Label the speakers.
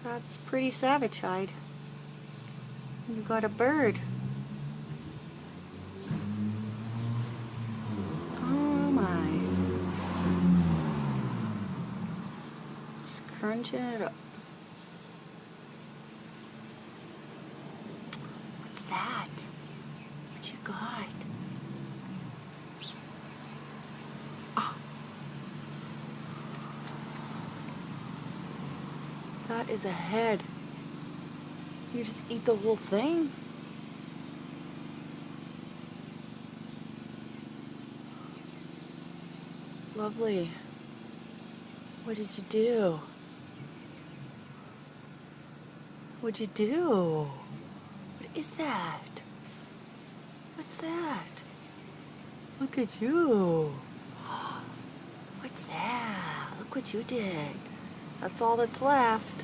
Speaker 1: That's pretty savage, Hyde. You got a bird. Oh my. Scrunching it up. What's that? What you got? Oh. That is a head. You just eat the whole thing? Lovely. What did you do? What'd you do? What is that? What's that? Look at you. What's that? Look what you did. That's all that's left.